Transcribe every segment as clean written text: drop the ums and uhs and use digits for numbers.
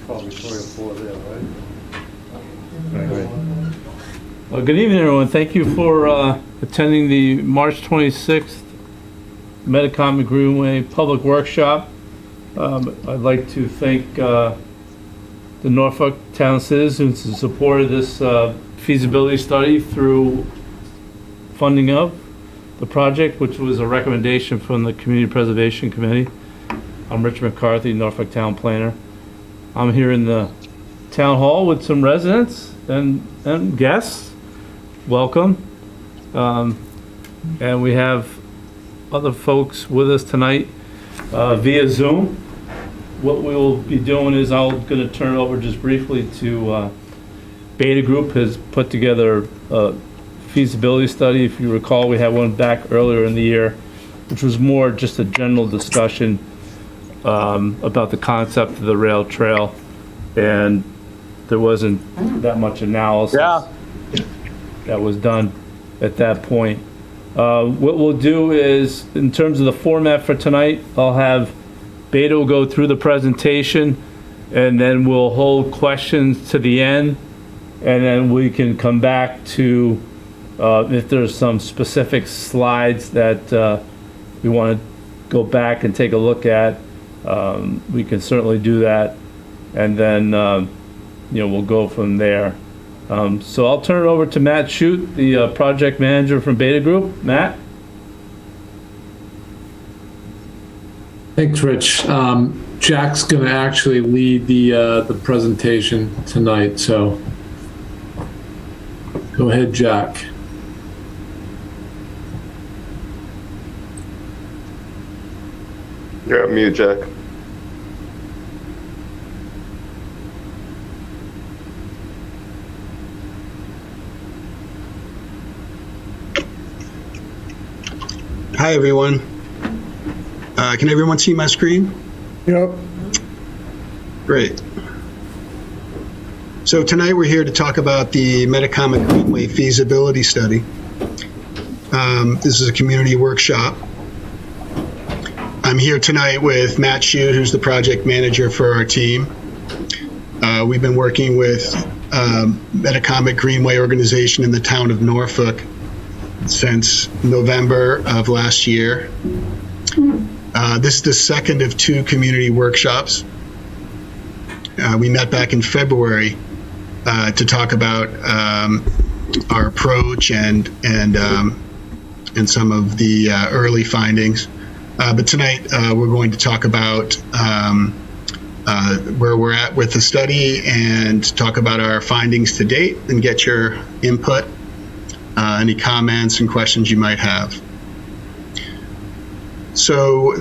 probably 3 or 4 there, right? Well, good evening, everyone. Thank you for attending the March 26th Metacomic Greenway Public Workshop. I'd like to thank the Norfolk town citizens who supported this feasibility study through funding of the project, which was a recommendation from the Community Preservation Committee. I'm Rich McCarthy, Norfolk Town Planner. I'm here in the town hall with some residents and guests. Welcome. And we have other folks with us tonight via Zoom. What we will be doing is I'm going to turn it over just briefly to Beta Group has put together a feasibility study. If you recall, we had one back earlier in the year, which was more just a general discussion about the concept of the rail trail, and there wasn't that much analysis that was done at that point. What we'll do is, in terms of the format for tonight, I'll have Beta will go through the presentation, and then we'll hold questions to the end, and then we can come back to if there's some specific slides that we want to go back and take a look at. We can certainly do that, and then we'll go from there. So I'll turn it over to Matt Shute, the project manager from Beta Group. Matt? Thanks, Rich. Jack's going to actually lead the presentation tonight, so go ahead, Jack. You're on mute, Jack. Hi, everyone. Can everyone see my screen? Yep. Great. So tonight we're here to talk about the Metacomic Greenway Feasibility Study. This is a community workshop. I'm here tonight with Matt Shute, who's the project manager for our team. We've been working with Metacomic Greenway organization in the town of Norfolk since November of last year. This is the second of 2 community workshops. We met back in February to talk about our approach and some of the early findings. But tonight we're going to talk about where we're at with the study and talk about our findings to date and get your input, any comments and questions you might have. So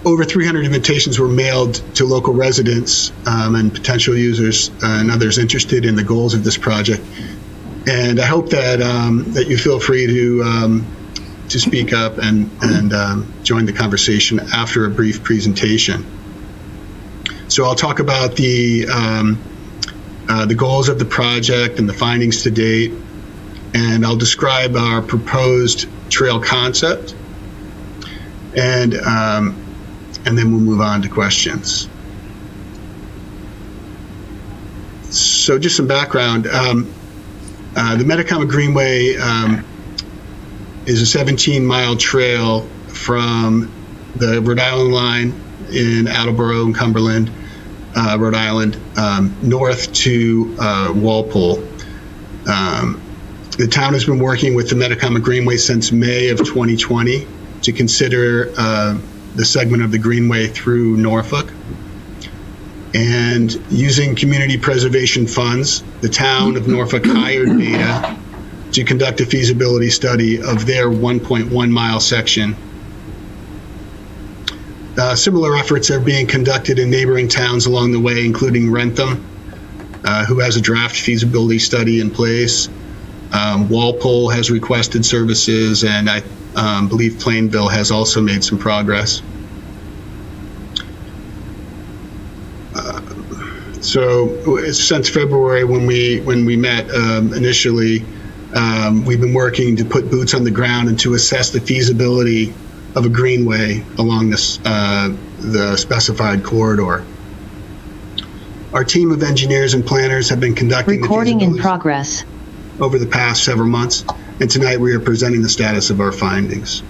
over 300 invitations were mailed to local residents and potential users and others interested in the goals of this project. And I hope that that you feel free to speak up and join the conversation after a brief presentation. So I'll talk about the goals of the project and the findings to date, and I'll describe our proposed trail concept, and then we'll move on to questions. So just some background. The Metacomic Greenway is a 17-mile trail from the Rhode Island line in Attleboro and Cumberland, Rhode Island, north to Walpole. The town has been working with the Metacomic Greenway since May of 2020 to consider the segment of the Greenway through Norfolk. And using community preservation funds, the town of Norfolk hired Beta to conduct a feasibility study of their 1.1 mile section. Similar efforts are being conducted in neighboring towns along the way, including Rentham, who has a draft feasibility study in place. Walpole has requested services, and I believe Plainville has also made some progress. So since February, when we met initially, we've been working to put boots on the ground and to assess the feasibility of a greenway along this the specified corridor. Our team of engineers and planners have been conducting Recording the in feasibility progress. over the past several months, and tonight we are presenting the status of our findings.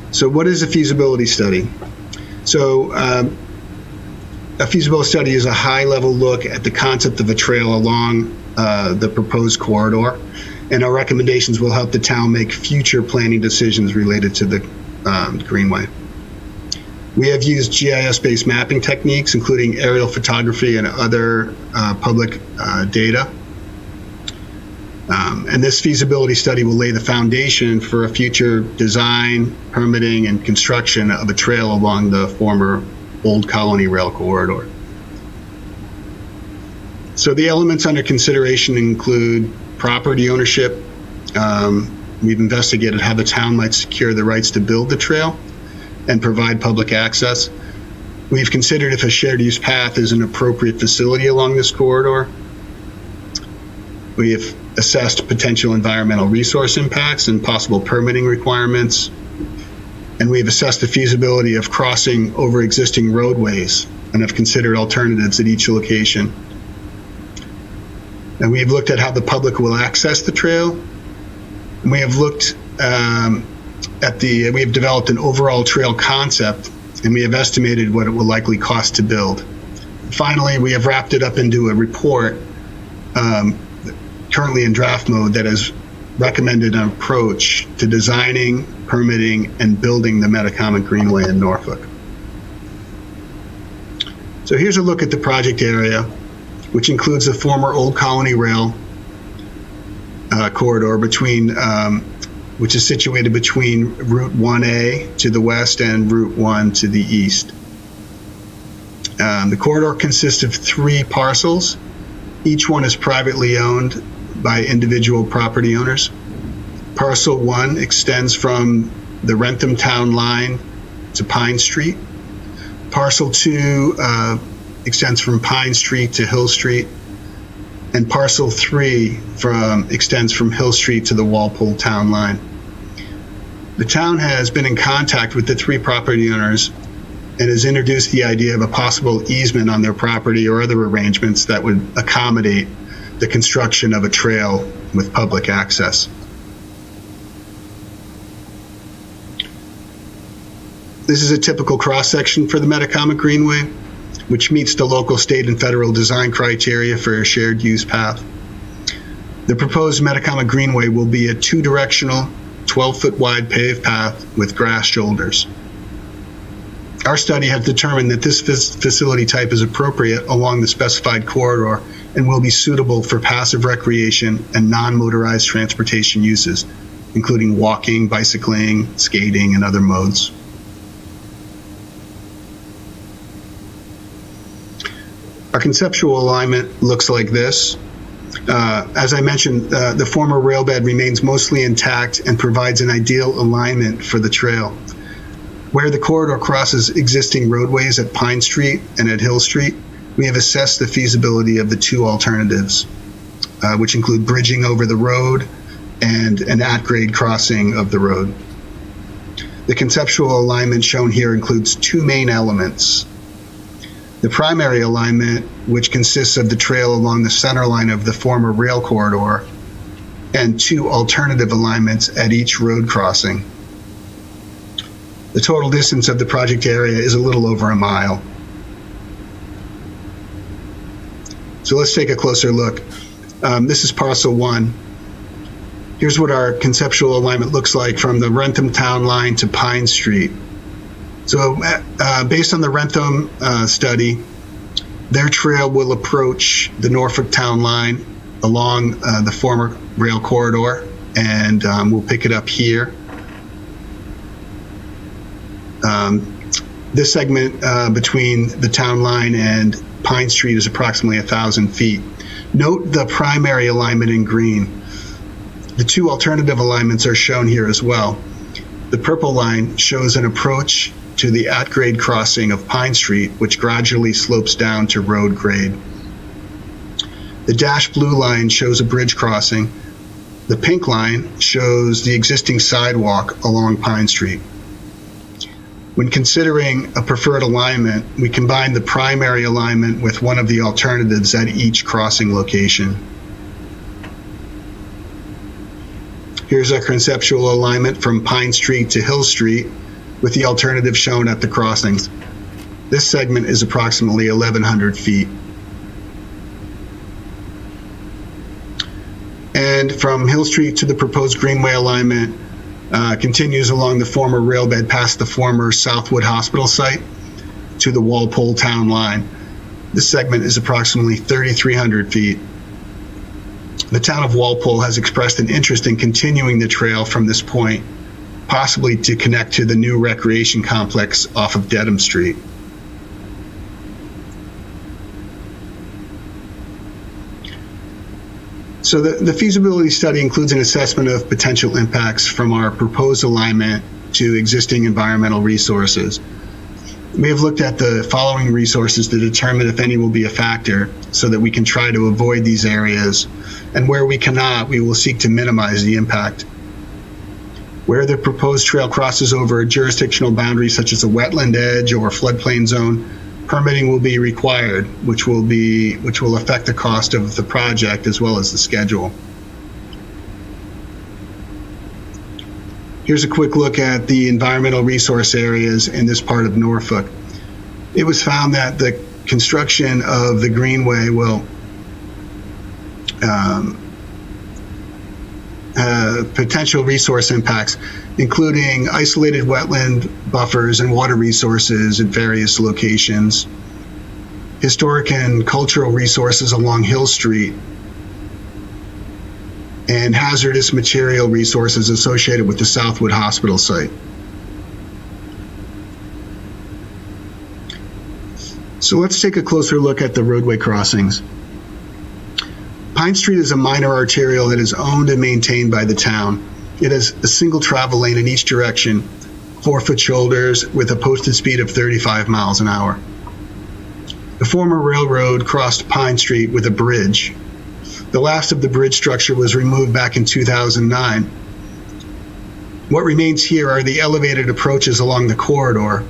So what is a feasibility study? So a feasibility study is a high-level look at the concept of a trail along the proposed corridor, and our recommendations will help the town make future planning decisions related to the Greenway. We have used GIS-based mapping techniques, including aerial photography and other public data. And this feasibility study will lay the foundation for a future design, permitting, and construction of a trail along the former Old Colony Rail Corridor. So the elements under consideration include property ownership. We've investigated how the town might secure the rights to build the trail and provide public access. We've considered if a shared use path is an appropriate facility along this corridor. We have assessed potential environmental resource impacts and possible permitting requirements. And we've assessed the feasibility of crossing over existing roadways and have considered alternatives at each location. And we've looked at how the public will access the trail. And we have looked we have developed an overall trail concept, and we have estimated what it will likely cost to build. Finally, we have wrapped it up into a report currently in draft mode that has recommended an approach to designing, permitting, and building the Metacomic Greenway in Norfolk. So here's a look at the project area, which includes the former Old Colony Rail corridor which is situated between Route 1A to the west and Route 1 to the east. The corridor consists of 3 parcels. Each one is privately owned by individual property owners. Parcel 1 extends from the Rentham Town Line to Pine Street. Parcel 2 extends from Pine Street to Hill Street. And Parcel 3 extends from Hill Street to the Walpole Town Line. The town has been in contact with the 3 property owners and has introduced the idea of a possible easement on their property or other arrangements that would accommodate the construction of a trail with public access. This is a typical cross-section for the Metacomic Greenway, which meets the local, state, and federal design criteria for a shared use path. The proposed Metacomic Greenway will be a 2-directional, 12-foot wide paved path with grass shoulders. Our study has determined that this facility type is appropriate along the specified corridor and will be suitable for passive recreation and non-motorized transportation uses, including walking, bicycling, skating, and other modes. Our conceptual alignment looks like this. As I mentioned, the former rail bed remains mostly intact and provides an ideal alignment for the trail. Where the corridor crosses existing roadways at Pine Street and at Hill Street, we have assessed the feasibility of the 2 alternatives, which include bridging over the road and an at-grade crossing of the road. The conceptual alignment shown here includes 2 main elements. The primary alignment, which consists of the trail along the center line of the former rail corridor, and 2 alternative alignments at each road crossing. The total distance of the project area is a little over a mile. So let's take a closer look. This is parcel 1. Here's what our conceptual alignment looks like from the Rentham Town Line to Pine Street. So based on the Rentham study, their trail will approach the Norfolk Town Line along the former rail corridor, and we'll pick it up here. This segment between the town line and Pine Street is approximately 1,000 feet. Note the primary alignment in green. The 2 alternative alignments are shown here as well. The purple line shows an approach to the at-grade crossing of Pine Street, which gradually slopes down to road grade. The dashed blue line shows a bridge crossing. The pink line shows the existing sidewalk along Pine Street. When considering a preferred alignment, we combine the primary alignment with one of the alternatives at each crossing location. Here's our conceptual alignment from Pine Street to Hill Street with the alternative shown at the crossings. This segment is approximately 1,100 feet. And from Hill Street to the proposed Greenway alignment continues along the former rail bed past the former Southwood Hospital site to the Walpole Town line. This segment is approximately 3,300 feet. The town of Walpole has expressed an interest in continuing the trail from this point, possibly to connect to the new recreation complex off of Dedham Street. So the feasibility study includes an assessment of potential impacts from our proposed alignment to existing environmental resources. We have looked at the following resources to determine if any will be a factor so that we can try to avoid these areas, and where we cannot, we will seek to minimize the impact. Where the proposed trail crosses over a jurisdictional boundary such as a wetland edge or floodplain zone, permitting will be required, which will affect the cost of the project as well as the schedule. Here's a quick look at the environmental resource areas in this part of Norfolk. It was found that the construction of the Greenway will potential resource impacts, including isolated wetland buffers and water resources at various locations, historic and cultural resources along Hill Street, and hazardous material resources associated with the Southwood Hospital site. So let's take a closer look at the roadway crossings. Pine Street is a minor arterial that is owned and maintained by the town. It has a single travel lane in each direction, 4-foot shoulders with a posted speed of 35 miles an hour. The former railroad crossed Pine Street with a bridge. The last of the bridge structure was removed back in 2009. What remains here are the elevated approaches along the corridor.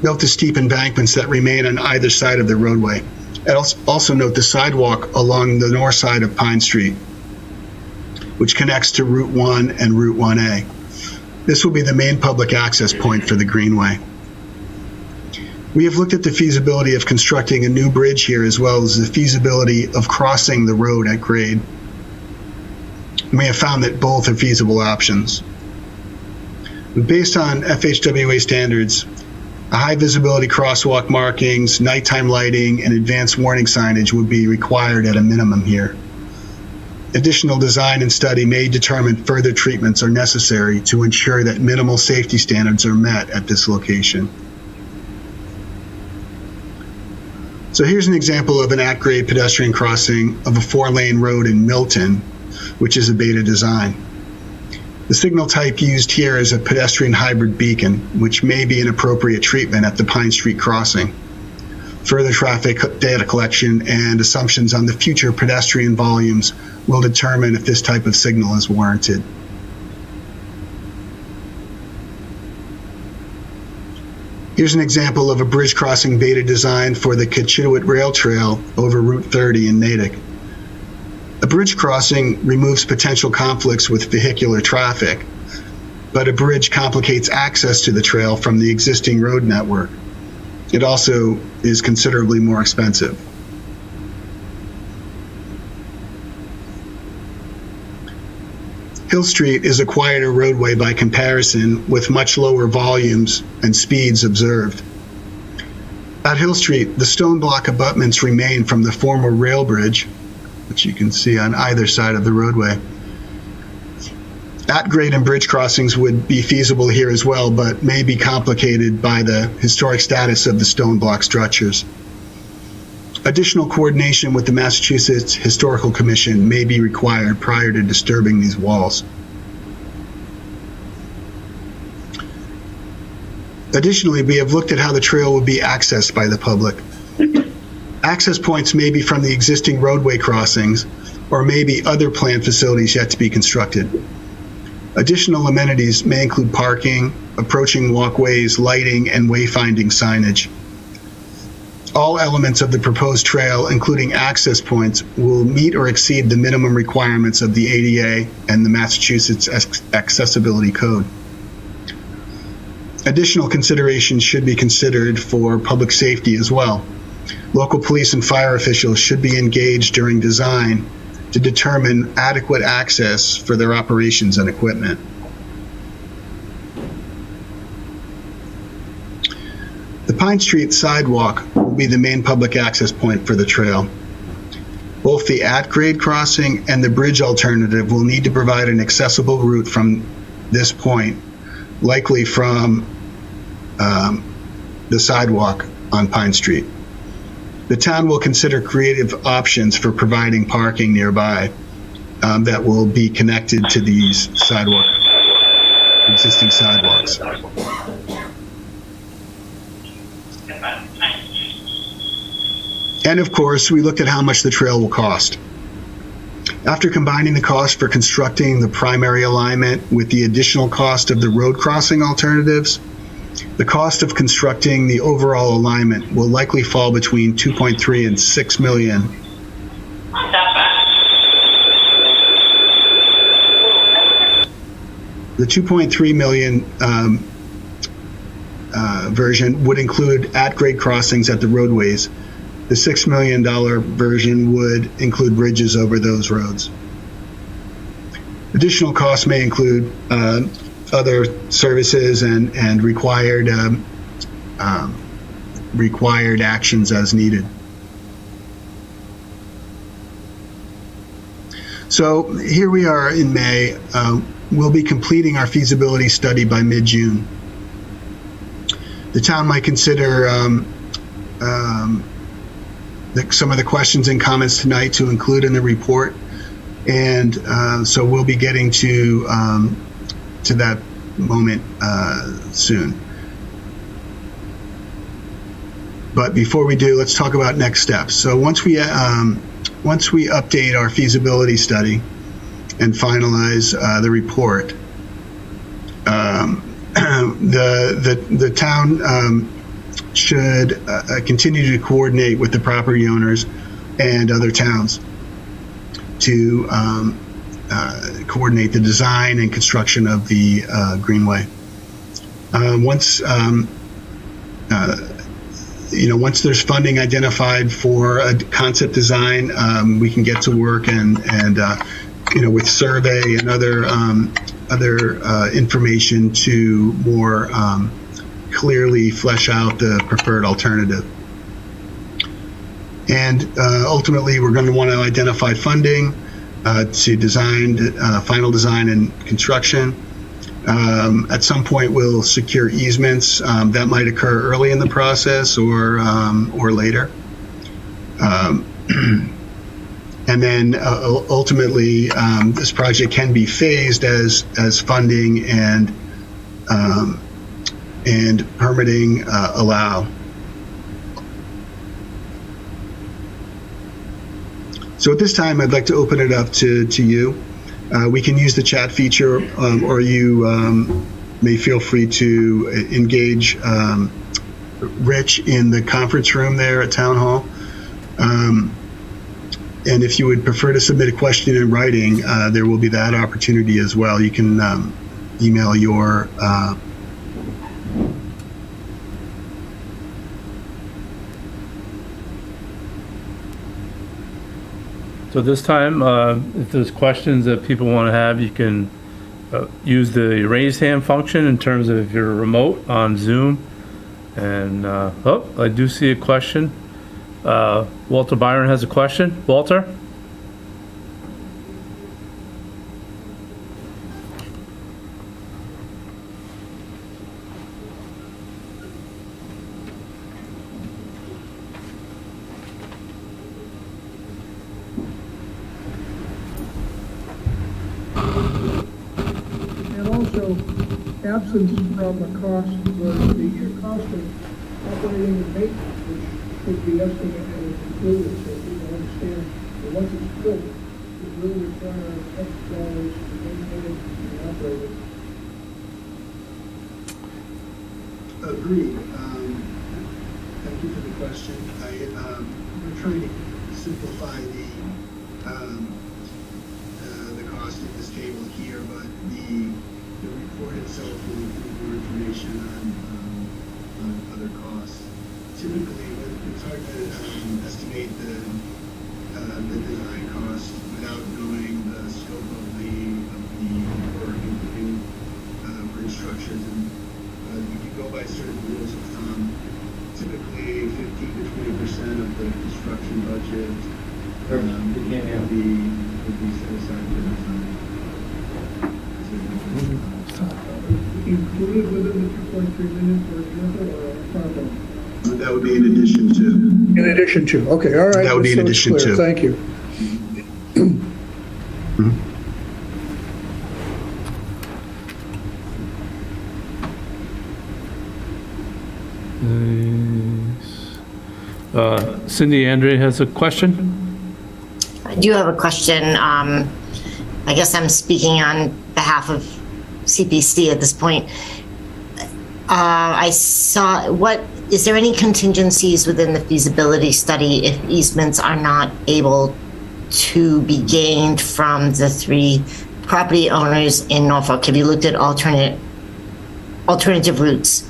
Note the steep embankments that remain on either side of the roadway. And also note the sidewalk along the north side of Pine Street, which connects to Route 1 and Route 1A. This will be the main public access point for the Greenway. We have looked at the feasibility of constructing a new bridge here, as well as the feasibility of crossing the road at grade. We have found that both are feasible options. Based on FHWA standards, a high visibility crosswalk markings, nighttime lighting, and advanced warning signage would be required at a minimum here. Additional design and study may determine further treatments are necessary to ensure that minimal safety standards are met at this location. So here's an example of an at-grade pedestrian crossing of a 4-lane road in Milton, which is a beta design. The signal type used here is a pedestrian hybrid beacon, which may be an appropriate treatment at the Pine Street crossing. Further traffic data collection and assumptions on the future pedestrian volumes will determine if this type of signal is warranted. Here's an example of a bridge crossing beta design for the Kitchitowit Rail Trail over Route 30 in Natick. A bridge crossing removes potential conflicts with vehicular traffic, but a bridge complicates access to the trail from the existing road network. It also is considerably more expensive. Hill Street is a quieter roadway by comparison, with much lower volumes and speeds observed. At Hill Street, the stone block abutments remain from the former rail bridge, which you can see on either side of the roadway. At-grade and bridge crossings would be feasible here as well, but may be complicated by the historic status of the stone block structures. Additional coordination with the Massachusetts Historical Commission may be required prior to disturbing these walls. Additionally, we have looked at how the trail will be accessed by the public. Access points may be from the existing roadway crossings, or maybe other planned facilities yet to be constructed. Additional amenities may include parking, approaching walkways, lighting, and wayfinding signage. All elements of the proposed trail, including access points, will meet or exceed the minimum requirements of the ADA and the Massachusetts Accessibility Code. Additional considerations should be considered for public safety as well. Local police and fire officials should be engaged during design to determine adequate access for their operations and equipment. The Pine Street Sidewalk will be the main public access point for the trail. Both the at-grade crossing and the bridge alternative will need to provide an accessible route from this point, likely from the sidewalk on Pine Street. The town will consider creative options for providing parking nearby that will be connected to these existing sidewalks. And of course, we looked at how much the trail will cost. After combining the cost for constructing the primary alignment with the additional cost of the road crossing alternatives, the cost of constructing the overall alignment will likely fall between 2.3 and 6 million. The 2.3 million version would include at-grade crossings at the roadways. The $6 million version would include bridges over those roads. Additional costs may include other services and required actions as needed. So here we are in May. We'll be completing our feasibility study by mid-June. The town might consider some of the questions and comments tonight to include in the report, and so we'll be getting to that moment soon. But before we do, let's talk about next steps. So once we update our feasibility study and finalize the report, the town should continue to coordinate with the property owners and other towns to coordinate the design and construction of the Greenway. Once there's funding identified for a concept design, we can get to work and with survey and other information to more clearly flesh out the preferred alternative. And ultimately, we're going to want to identify funding to design, final design and construction. At some point, we'll secure easements. That might occur early in the process or later. And then ultimately, this project can be phased as funding and permitting allow. So at this time, I'd like to open it up to you. We can use the chat feature, or you may feel free to engage Rich in the conference room there at Town Hall. And if you would prefer to submit a question in writing, there will be that opportunity as well. You can email your So this time, if there's questions that people want to have, you can use the raise hand function in terms of if you're remote on Zoom. And, I do see a question. Walter Byron has a question. Walter? Absence from the cost was the cost of operating the maintenance, which should be estimated and included, so people understand that once it's built, it will require X dollars to maintain it and operate it. Agreed. Thank you for the question. We're trying to simplify the cost in this table here, but the report itself will include more information on other costs. Typically, it's hard to estimate the design cost without knowing the scope of the work, including bridge structures, and we can go by certain rules of thumb. Typically, 15 to 20% of the construction budget would be set aside for design. Included within the 2.3 million, for example, or on top of? That would be in addition to. In addition to, okay, all right. That would be in so it's addition clear. to. Thank you. Cindy Andre has a question. I do have a question. I guess I'm speaking on behalf of CPC at this point. I saw, is there any contingencies within the feasibility study if easements are not able to be gained from the 3 property owners in Norfolk? Have you looked at alternative routes?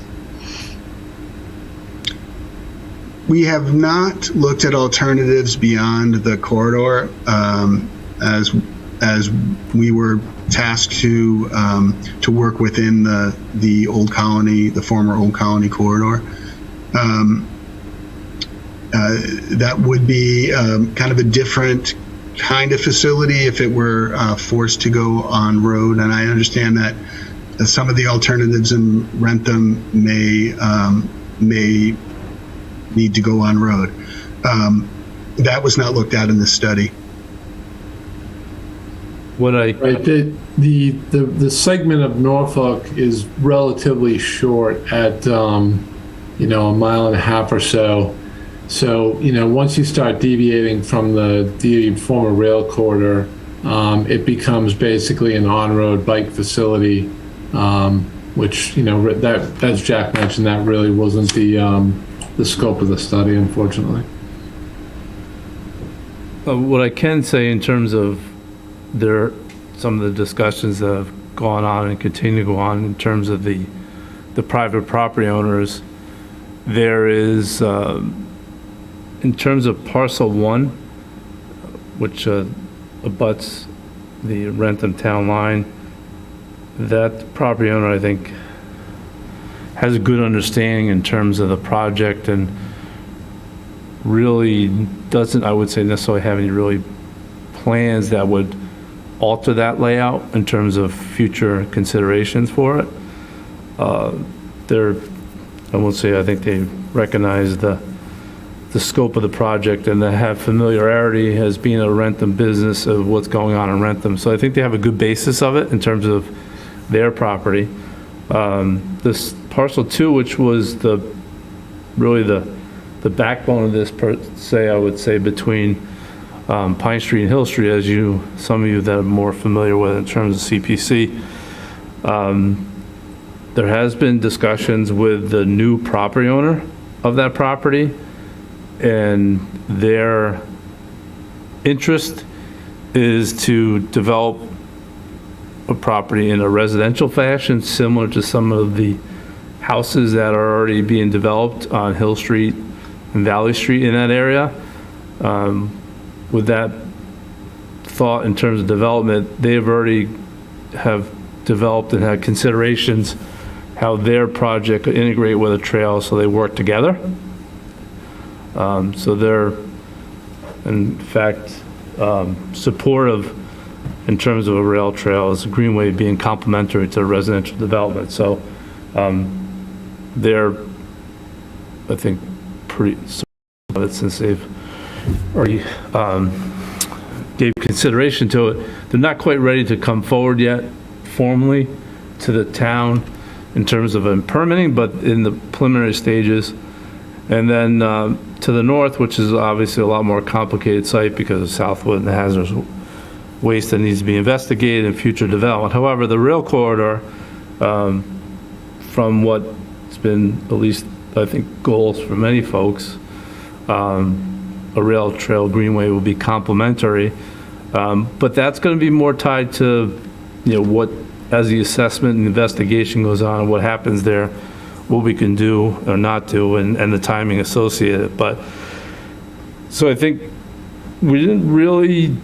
We have not looked at alternatives beyond the corridor, as we were tasked to work within the Old Colony, the former Old Colony corridor. That would be kind of a different kind of facility if it were forced to go on road. And I understand that some of the alternatives in Rentham may need to go on road. That was not looked at in this study. Right, the segment of Norfolk is relatively short at, a mile and a half or so. So, once you start deviating from the former rail corridor, it becomes basically an on-road bike facility, which, that, as Jack mentioned, that really wasn't the scope of the study, unfortunately. What I can say in terms of some of the discussions that have gone on and continue to go on in terms of the private property owners, there is, in terms of parcel 1, which abuts the Rentham town line, that property owner, I think, has a good understanding in terms of the project and really doesn't, I would say, necessarily have any really plans that would alter that layout in terms of future considerations for it. I won't say, I think they recognize the scope of the project and they have familiarity as being a Rentham business of what's going on in Rentham. So I think they have a good basis of it in terms of their property. This parcel 2, which was really the backbone of this per se, I would say, between Pine Street and Hill Street, as some of you that are more familiar with in terms of CPC. There has been discussions with the new property owner of that property, and their interest is to develop a property in a residential fashion, similar to some of the houses that are already being developed on Hill Street and Valley Street in that area. With that thought in terms of development, they've already have developed and had considerations how their project could integrate with a trail, so they work together. So they're, in fact, supportive in terms of a rail trail as a greenway being complementary to residential development. So they're, I think, pretty supportive of it since they've already gave consideration to it. They're not quite ready to come forward yet formally to the town in terms of permitting, but in the preliminary stages. And then to the north, which is obviously a lot more complicated site because of Southwood and the hazardous waste that needs to be investigated in future development. However, the rail corridor, from what's been, at least, I think, goals for many folks, a rail trail greenway will be complementary. But that's going to be more tied to, what, as the assessment and investigation goes on, what happens there, what we can do or not do, and the timing associated. But, so I think we didn't really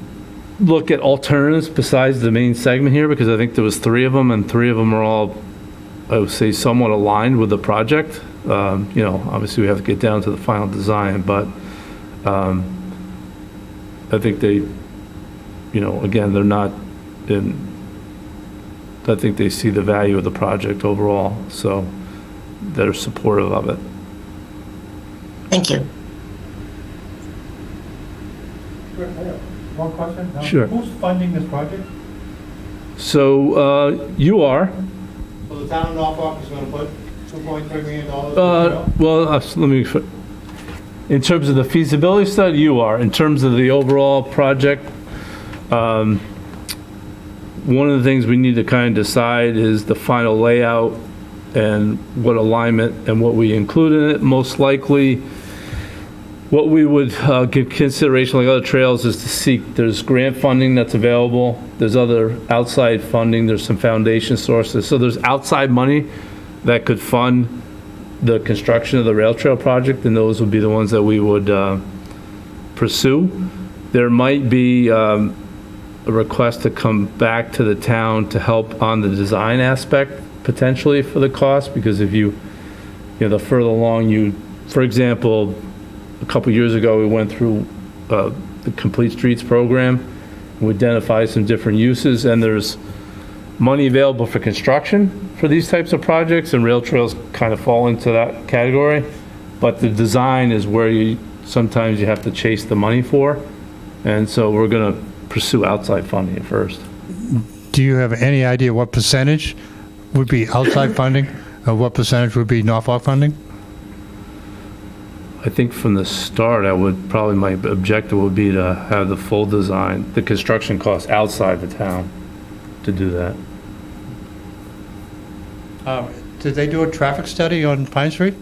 look at alternatives besides the main segment here, because I think there was 3 of them, and 3 of them are all, I would say, somewhat aligned with the project. Obviously we have to get down to the final design, but I think they, again, they're not in, I think they see the value of the project overall, so they're supportive of it. Thank you. One question? Now, Sure. Who's funding this project? So, you are, So the town of Norfolk is going to put $2.3 million? let me, in terms of the feasibility study, you are. In terms of the overall project, one of the things we need to kind of decide is the final layout and what alignment and what we include in it. Most likely, what we would give consideration, like other trails, is to seek, there's grant funding that's available, there's other outside funding, there's some foundation sources. So there's outside money that could fund the construction of the rail trail project, and those would be the ones that we would pursue. There might be a request to come back to the town to help on the design aspect, potentially, for the cost, because if the further along for example, a couple years ago, we went through the Complete Streets program. We identified some different uses, and there's money available for construction for these types of projects, and rail trails kind of fall into that category. But the design is where sometimes you have to chase the money for, and so we're going to pursue outside funding at first. Do you have any idea what percentage would be outside funding, or what percentage would be Norfolk funding? I think from the start, my objective would be to have the full design, the construction costs outside the town to do that. Did they do a traffic study on Pine Street?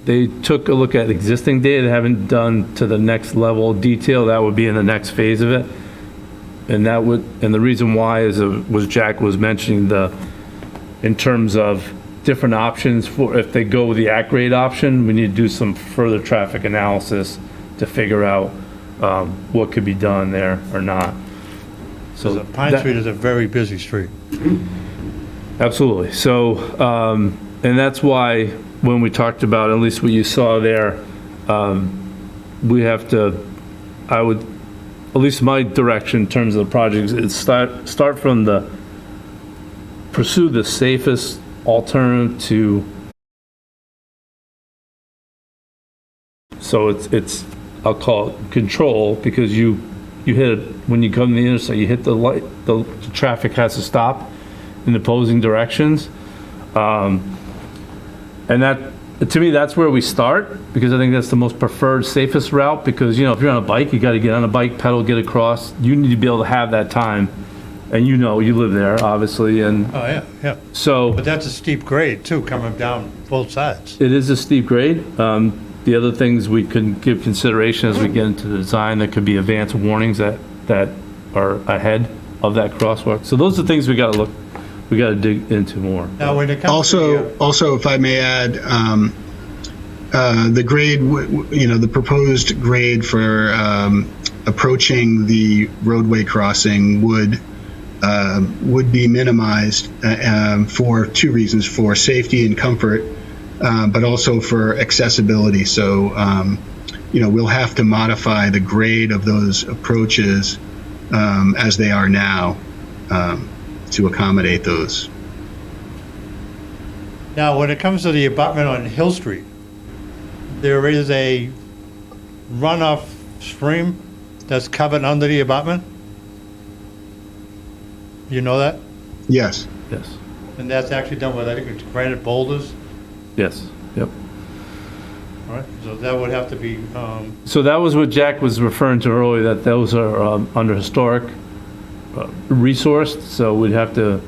They took a look at existing data, they haven't done to the next level of detail. That would be in the next phase of it. And the reason why was Jack was mentioning in terms of different options for, if they go with the at-grade option, we need to do some further traffic analysis to figure out what could be done there or not. So Pine Street is a very busy street. Absolutely. So, and that's why when we talked about, at least what you saw there, we have to, at least my direction in terms of the projects, is start from pursue the safest alternative to, so it's I'll call it control, because you hit it, when you come to the intersection, you hit the light, the traffic has to stop in opposing directions. And that, to me, that's where we start, because I think that's the most preferred, safest route, because, if you're on a bike, you got to get on a bike, pedal, get across. You need to be able to have that time. And you live there, obviously, and Oh, yeah. so. But that's a steep grade, too, coming down both sides. It is a steep grade. The other things we can give consideration as we get into the design, there could be advanced warnings that are ahead of that crosswalk. So those are things we got to dig into more. Now, when it comes to Also, if I may add, the grade, the proposed grade for approaching the roadway crossing would be minimized for 2 reasons: for safety and comfort, but also for accessibility. So, we'll have to modify the grade of those approaches as they are now to accommodate those. Now, when it comes to the abutment on Hill Street, there is a runoff stream that's covered under the abutment? You know that? Yes. Yes. And that's actually done with, I think it's granite boulders? Yes. Yep. All right, so that would have to be, So that was what Jack was referring to earlier, that those are under historic resourced, so we'd have to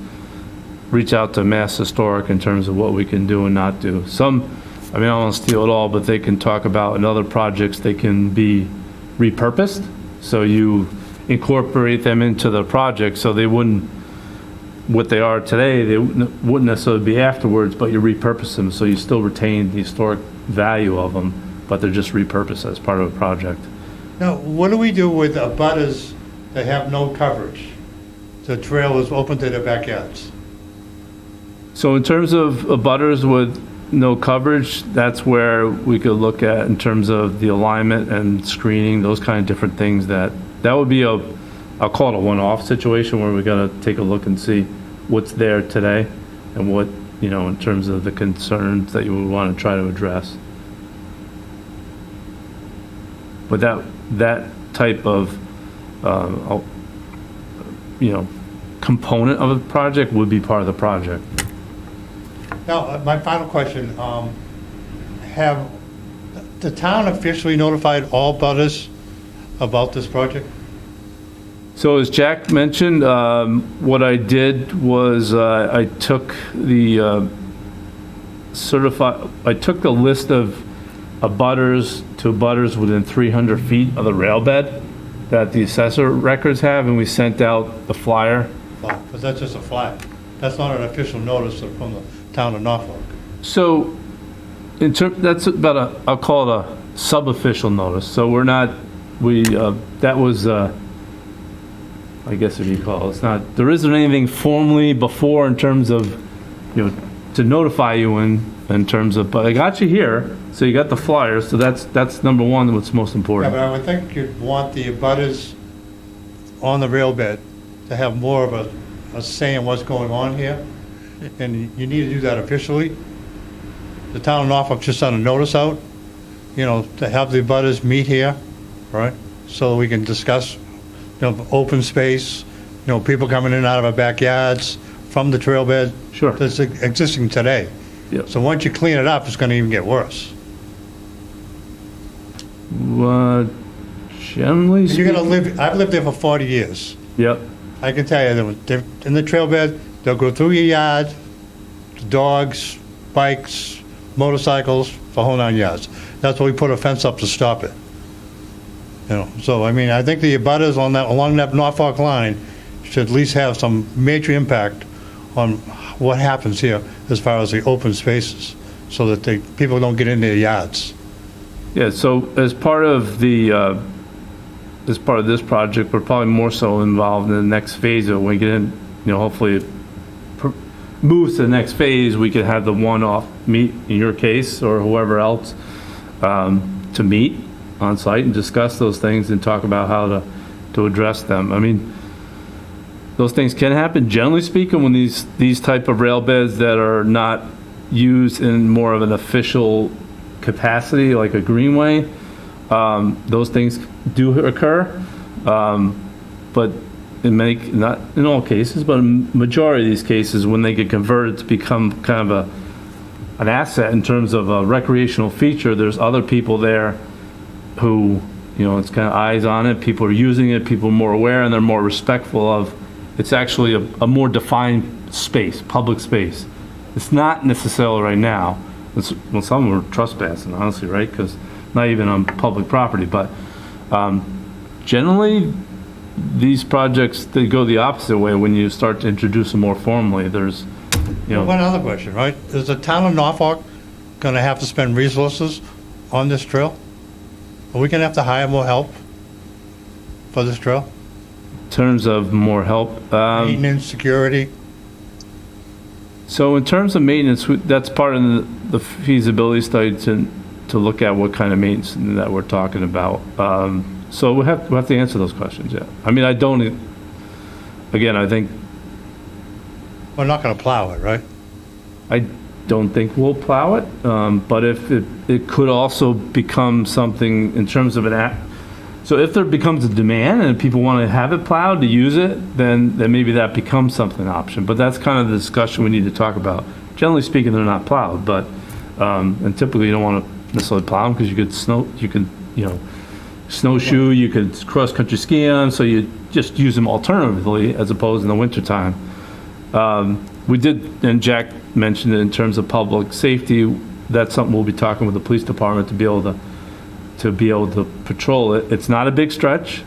reach out to Mass Historic in terms of what we can do and not do. Some, I mean, I don't want to steal it all, but they can talk about in other projects, they can be repurposed. So you incorporate them into the project, so they wouldn't, what they are today, they wouldn't necessarily be afterwards, but you repurpose them, so you still retain the historic value of them, but they're just repurposed as part of a project. now, what do we do with abutters that have no coverage? The trail is open to their backyards. So in terms of abutters with no coverage, that's where we could look at in terms of the alignment and screening, those kind of different things that would be I'll call it a one-off situation where we gotta take a look and see what's there today and what, in terms of the concerns that you would want to try to address. But that type of, component of a project would be part of the project. Now, my final question, have the town officially notified all butters about this project? So as Jack mentioned, what I did was I took the I took the list of abutters to abutters within 300 feet of the rail bed that the assessor records have, and we sent out the flyer. Because that's just a flyer. That's not an official notice from the town of Norfolk. So that's about I'll call it a sub-official notice. So we're not, that was, I guess if you call it, it's not, there isn't anything formally before in terms of, to notify you in terms of, but I got you here, so you got the flyer, so that's number one, what's most Yeah, important. but I would think you'd want the abutters on the rail bed to have more of a say in what's going on here, and you need to do that officially. The town of Norfolk just sent a notice out, to have the abutters meet here, right? So we can discuss, open space, people coming in and out of our backyards from the trail bed. Sure. That's existing today. Yep. So once you clean it up, it's gonna even get worse. Generally And you're gonna speaking, I've lived there for 40 years. yep, I can tell you, they're in the trail bed, they'll go through your yard, dogs, bikes, motorcycles, the whole 9 yards. That's why we put a fence up to stop it. So, I mean, I think the abutters along that Norfolk line should at least have some major impact on what happens here as far as the open spaces, so that people don't get in their yards. yeah, so as part of this project, we're probably more so involved in the next phase of when we get in, hopefully it moves to the next phase, we could have the one-off meet, in your case, or whoever else, to meet on site and discuss those things and talk about how to address them. I mean, those things can happen, generally speaking, when these type of rail beds that are not used in more of an official capacity, like a greenway, those things do occur. But not in all cases, but in majority of these cases, when they get converted to become kind of an asset in terms of a recreational feature, there's other people there who, it's kind of eyes on it, people are using it, people are more aware, and they're more respectful of, it's actually a more defined space, public space. It's not necessarily right now. Well, some are trespassing, honestly, right? Because not even on public property, but generally, these projects, they go the opposite way when you start to introduce them more formally. There's, One other question, right? Is the town of Norfolk gonna have to spend resources on this trail? Are we gonna have to hire more help for this trail? in terms of more help. Maintenance, security? So in terms of maintenance, that's part of the feasibility study to look at what kind of maintenance that we're talking about. So we'll have to answer those questions, yeah. I mean, I think, We're not gonna plow it, right? I don't think we'll plow it, but if it could also become something in terms of so if there becomes a demand and people want to have it plowed to use it, then maybe that becomes something option. But that's kind of the discussion we need to talk about. Generally speaking, they're not plowed, but and typically you don't want to necessarily plow them, because you could, you know, snowshoe, you could cross-country ski on, so you just use them alternatively as opposed in the wintertime. We did, and Jack mentioned it in terms of public safety, that's something we'll be talking with the police department to be able to patrol it. It's not a big stretch.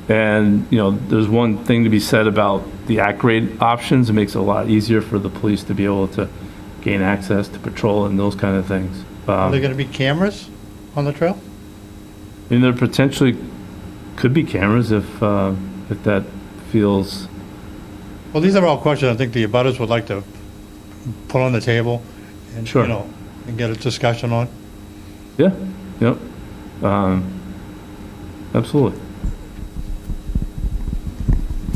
And, you know, there's one thing to be said about the at-grade options. It makes it a lot easier for the police to be able to gain access to patrol and those kind of things. Are there gonna be cameras on the trail? And there potentially could be cameras if that feels, Well, these are all questions I think the abutters would like to put on the table and, Sure. you know, and get a discussion on. yeah, yep. Absolutely.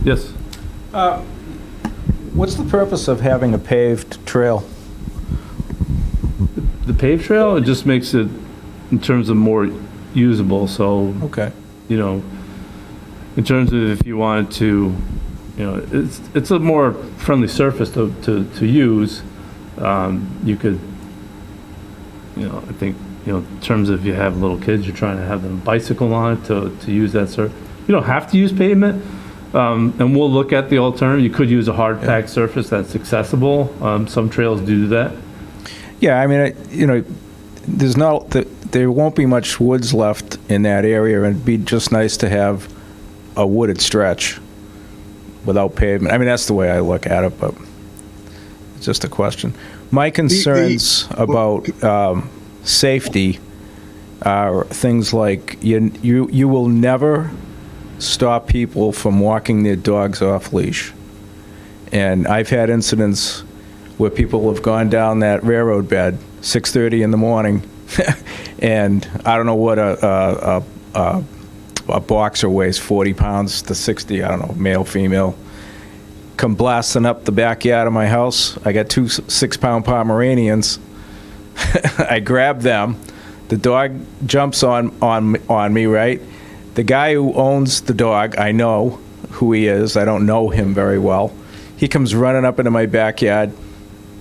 Yes. What's the purpose of having a paved trail? The paved trail, it just makes it, in terms of more usable, so, Okay. you know, in terms of if you wanted to, you know, it's a more friendly surface to use. You could, you know, I think, you know, in terms of if you have little kids, you're trying to have them bicycle on it to use that surface. You don't have to use pavement, and we'll look at the alternative. You could use a hard packed surface that's accessible. Some trails do that. Yeah, I mean, you know, there won't be much woods left in that area, and it'd be just nice to have a wooded stretch without pavement. I mean, that's the way I look at it, but it's just a question. My concerns about safety are things like you will never stop people from walking their dogs off leash. And I've had incidents where people have gone down that railroad bed 6:30 in the morning, and I don't know what a boxer weighs, 40 pounds to 60, I don't know, male, female, come blasting up the backyard of my house. I got two 6-pound Pomeranians. I grab them. The dog jumps on me, right? The guy who owns the dog, I know who he is. I don't know him very well. He comes running up into my backyard.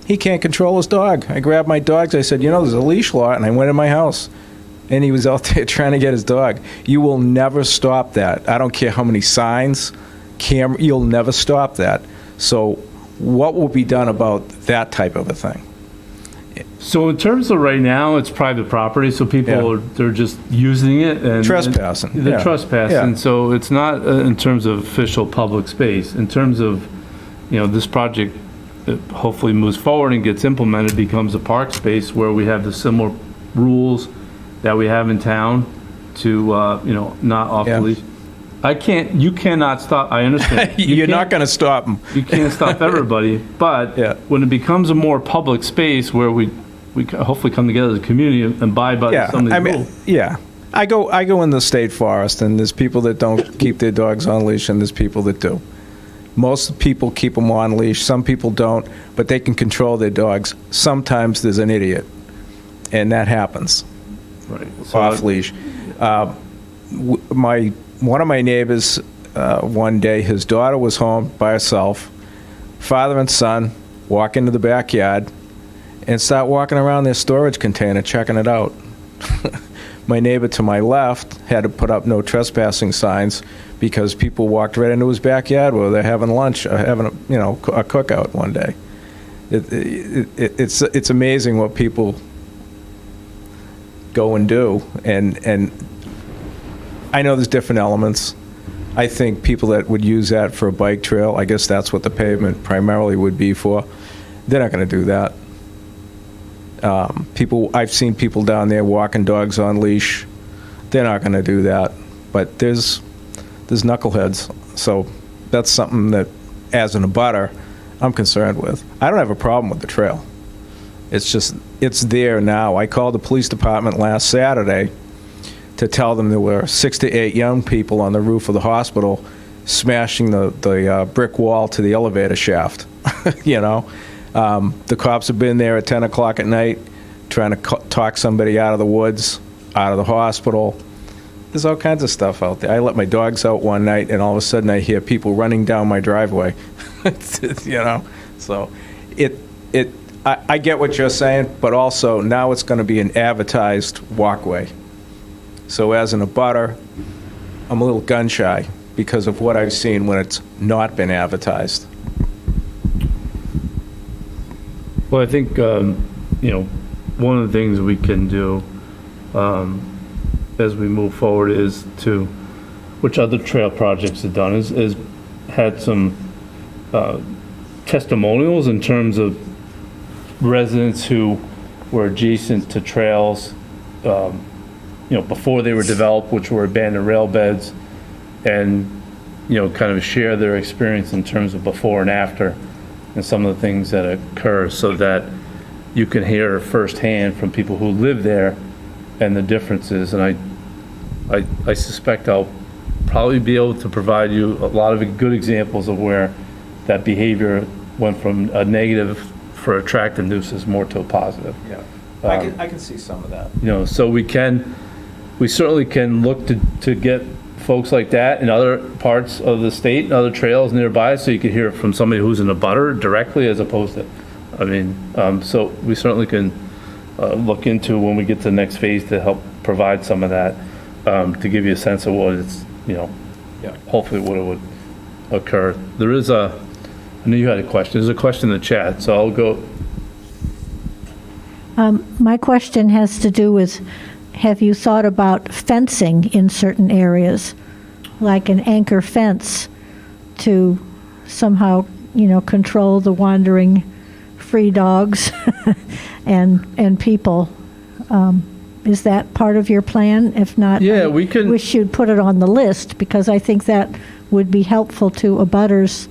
He can't control his dog. I grabbed my dogs. I said, you know, there's a leash law, and I went in my house. And he was out there trying to get his dog. You will never stop that. I don't care how many signs, you'll never stop that. So what will be done about that type of a thing? So in terms of right now, it's private property, so people they're just using it and Trespassing. They're trespassing. Yeah. So it's not in terms of official public space. In terms of, you know, this project hopefully moves forward and gets implemented, becomes a park space where we have the similar rules that we have in town to, you know, not off the leash. You cannot stop, I understand. You're not going to stop them. You can't stop everybody, but when it becomes a more public space where we hopefully come together as a community and abide by some of these rules. Yeah. I go in the state forest, and there's people that don't keep their dogs on leash, and there's people that do. Most people keep them on leash. Some people don't, but they can control their dogs. Sometimes there's an idiot, and that happens. Right. Off leash. One of my neighbors, one day, his daughter was home by herself. Father and son walk into the backyard and start walking around their storage container, checking it out. My neighbor to my left had to put up no trespassing signs because people walked right into his backyard while they're having lunch, or having a cookout one day. It's amazing what people go and do, and I know there's different elements. I think people that would use that for a bike trail, I guess that's what the pavement primarily would be for. They're not going to do that. I've seen people down there walking dogs on leash. They're not going to do that. But there's knuckleheads. So that's something that, as an abutter, I'm concerned with. I don't have a problem with the trail. It's just, it's there now. I called the police department last Saturday to tell them there were 6 to 8 young people on the roof of the hospital smashing the brick wall to the elevator shaft. You know, the cops have been there at 10 o'clock at night trying to talk somebody out of the woods, out of the hospital. There's all kinds of stuff out there. I let my dogs out one night, and all of a sudden I hear people running down my driveway. You know, so I get what you're saying, but also now it's going to be an advertised walkway. So as an abutter, I'm a little gun shy because of what I've seen when it's not been advertised. Well, I think, one of the things we can do as we move forward is to, which other trail projects have done, is had some testimonials in terms of residents who were adjacent to trails, before they were developed, which were abandoned rail beds, and, kind of share their experience in terms of before and after and some of the things that occur so that you can hear firsthand from people who live there and the differences. And I suspect I'll probably be able to provide you a lot of good examples of where that behavior went from a negative for attractive nuisance more to a positive. Yeah, I can see some of that. So we certainly can look to get folks like that in other parts of the state and other trails nearby, so you can hear from somebody who's in a butter directly as opposed to, so we certainly can look into when we get to the next phase to help provide some of that, to give you a sense of what it's, hopefully what it would occur. There is I know you had a question. There's a question in the chat, so I'll go. My question has to do with, have you thought about fencing in certain areas, like an anchor fence to somehow, control the wandering free dogs and people? Is that part of your plan? If not, Yeah, I we can- wish you'd put it on the list, because I think that would be helpful to abutters.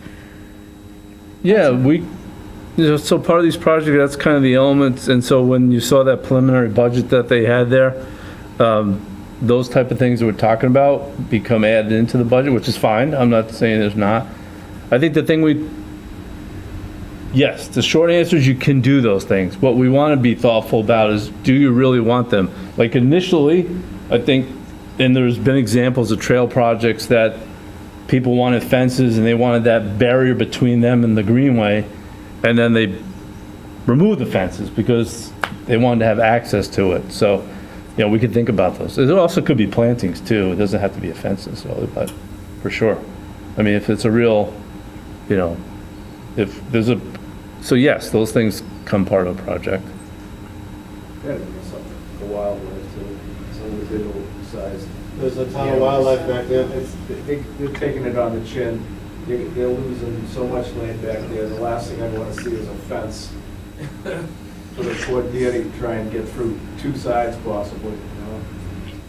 Yeah, so part of these projects, that's kind of the elements, and so when you saw that preliminary budget that they had there, those type of things that we're talking about become added into the budget, which is fine. I'm not saying there's not. I think the thing yes, the short answer is you can do those things. What we want to be thoughtful about is, do you really want them? Like initially, I think, and there's been examples of trail projects that people wanted fences and they wanted that barrier between them and the greenway, and then they removed the fences because they wanted to have access to it. So, we could think about those. There also could be plantings too. It doesn't have to be a fence necessarily, but for sure. I mean, if it's a real, if there's so yes, those things come part of a project. There's a ton of wildlife back there. They're taking it on the chin. They're losing so much land back there. The last thing I want to see is a fence for the poor deer to try and get through two sides possibly.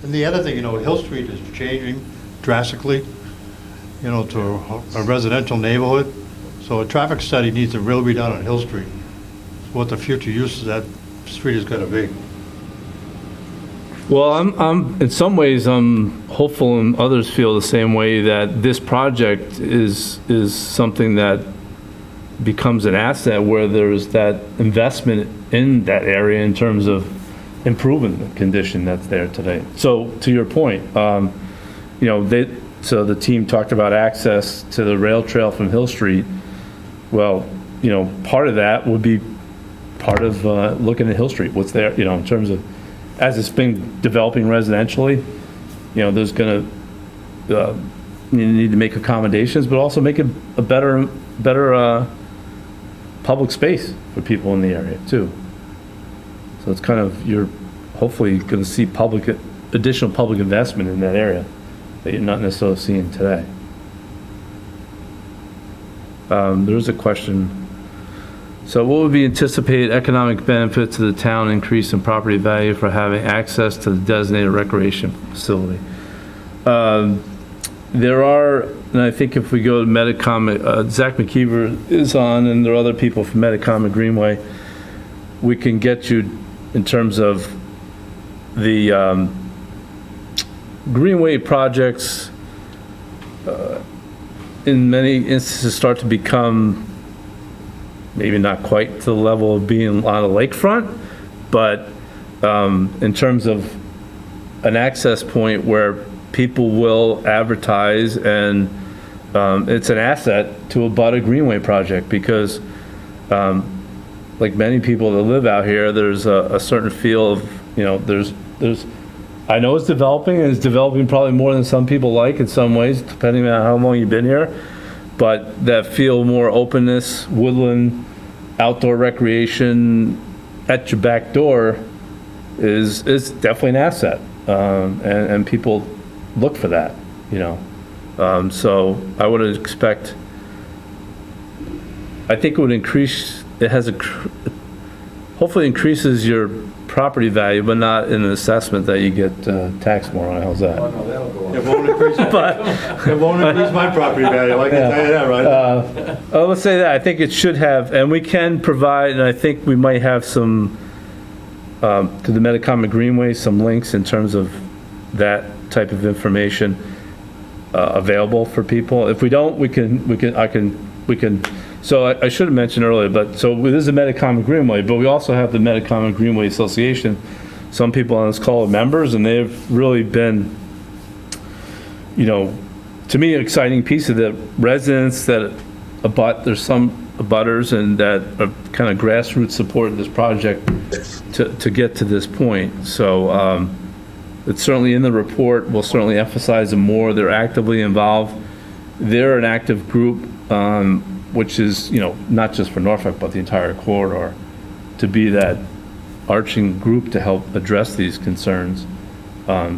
And the other thing, Hill Street is changing drastically, to a residential neighborhood. So a traffic study needs to really be done on Hill Street. What the future use of that street is going to be. Well, I'm in some ways I'm hopeful, and others feel the same way, that this project is something that becomes an asset where there's that investment in that area in terms of improving the condition that's there today. So to your point, so the team talked about access to the rail trail from Hill Street. Well, part of that would be part of looking at Hill Street, what's there, in terms of, as it's been developing residentially, there's going to, you need to make accommodations, but also make it a better public space for people in the area too. So it's kind of, you're hopefully going to see additional public investment in that area that you're not necessarily seeing today. There is a question. So what would be anticipated economic benefit to the town increase in property value for having access to the designated recreation facility? There are, and I think if we go to Metacomic, Zach McKeever is on, and there are other people from Metacomic Greenway, we can get you in terms of the Greenway projects, in many instances start to become maybe not quite to the level of being on a lakefront, but in terms of an access point where people will advertise, and it's an asset to abut a Greenway project, because like many people that live out here, there's a certain feel of, there's, I know it's developing, and it's developing probably more than some people like in some ways, depending on how long you've been here. But that feel more openness, woodland, outdoor recreation at your back door is definitely an asset. And people look for that, So I would expect, I think it would increase, hopefully increases your property value, but not in an assessment that you get taxed more on. How's that? It won't increase, it won't increase my property value, I can tell you that, right? Let's say that, I think it should have, and we can provide, and I think we might have some, to the Metacomic Greenway, some links in terms of that type of information available for people. If we don't, we can, so I should have mentioned earlier, but so this is a Metacomic Greenway, but we also have the Metacomic Greenway Association. Some people on this call are members, and they've really been, to me, an exciting piece of the residents that there's some abutters and that are kind of grassroots support of this project to get to this point. So it's certainly in the report. We'll certainly emphasize them more. They're actively involved. They're an active group, which is, not just for Norfolk, but the entire corridor, to be that arching group to help address these concerns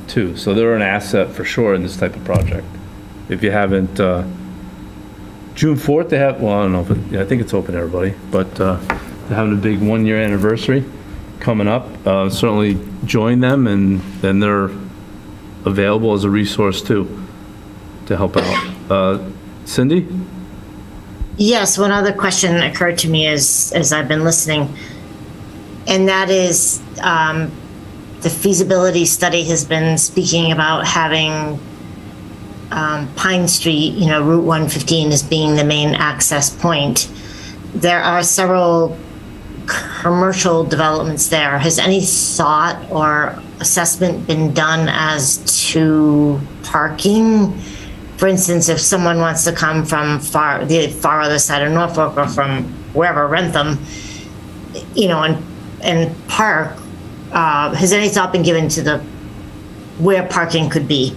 too. So they're an asset for sure in this type of project. If you haven't, June 4th, they have, well, I don't know if I think it's open to everybody, but they're having a big 1-year anniversary coming up. Certainly join them, and then they're available as a resource too, to help out. Cindy? Yes, one other question occurred to me as I've been listening, and that is the feasibility study has been speaking about having Pine Street, Route 115 as being the main access point. There are several commercial developments there. Has any thought or assessment been done as to parking? For instance, if someone wants to come from the far other side of Norfolk or from wherever, Rentham, and park, has any thought been given to where parking could be?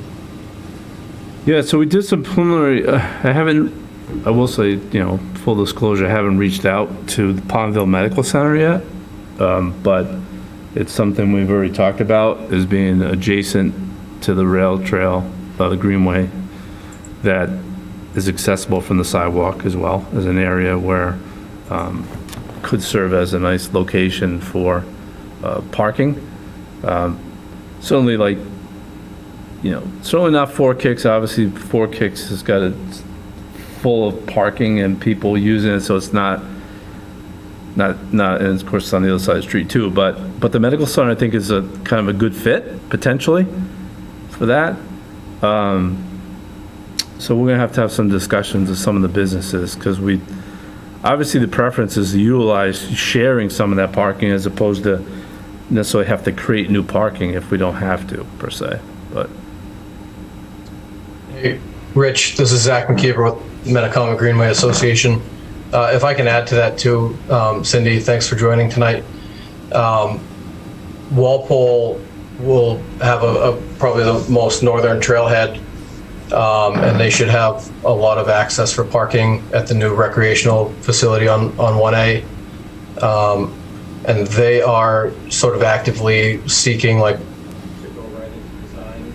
Yeah, so we did some preliminary, I will say, full disclosure, I haven't reached out to the Pondville Medical Center yet, but it's something we've already talked about as being adjacent to the rail trail, the Greenway, that is accessible from the sidewalk as well, as an area where could serve as a nice location for parking. Certainly, certainly not Four Kicks. Obviously, Four Kicks has got it full of parking and people using it, so it's not, and of course it's on the other side of the street too. But the medical center, I think, is a kind of a good fit potentially for that. So we're gonna have some discussions with some of the businesses, because obviously the preference is to utilize sharing some of that parking as opposed to necessarily have to create new parking if we don't have to, per se. But hey, Rich, this is Zach McKeever with Metacomic Greenway Association. If I can add to that too, Cindy, thanks for joining tonight. Walpole will have probably the most northern trailhead, and they should have a lot of access for parking at the new recreational facility on 1A. And they are sort of actively seeking to go right into design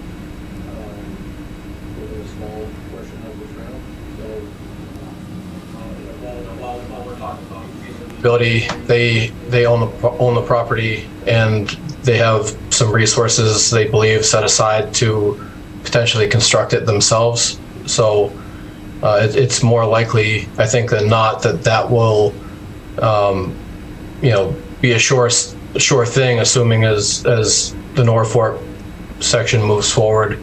with a small portion of the trail. So while we're talking about feasibility, they own the property, and they have some resources they believe set aside to potentially construct it themselves. So it's more likely, I think, than not that will, be a sure thing, assuming as the Norfolk section moves forward,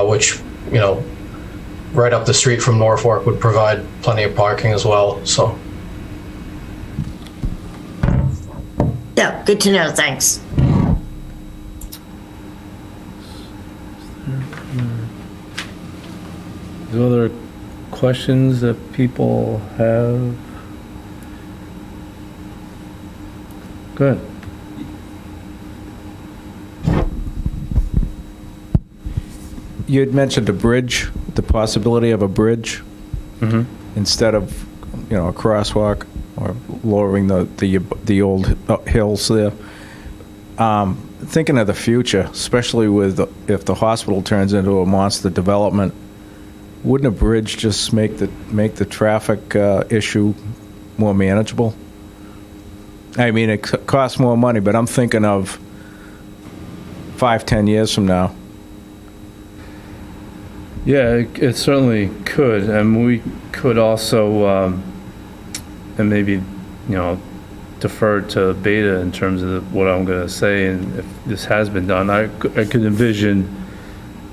which, right up the street from Norfolk would provide plenty of parking as well. So. Yeah, good to know. Thanks. Is there other questions that people have? Good. You had mentioned a bridge, the possibility of a bridge instead of, a crosswalk or lowering the old hills there. Thinking of the future, especially if the hospital turns into a monster development, wouldn't a bridge just make the traffic issue more manageable? I mean, it costs more money, but I'm thinking of 5-10 years from now. Yeah, it certainly could, and we could also, and maybe, defer to Beta in terms of what I'm going to say, and if this has been done, I could envision,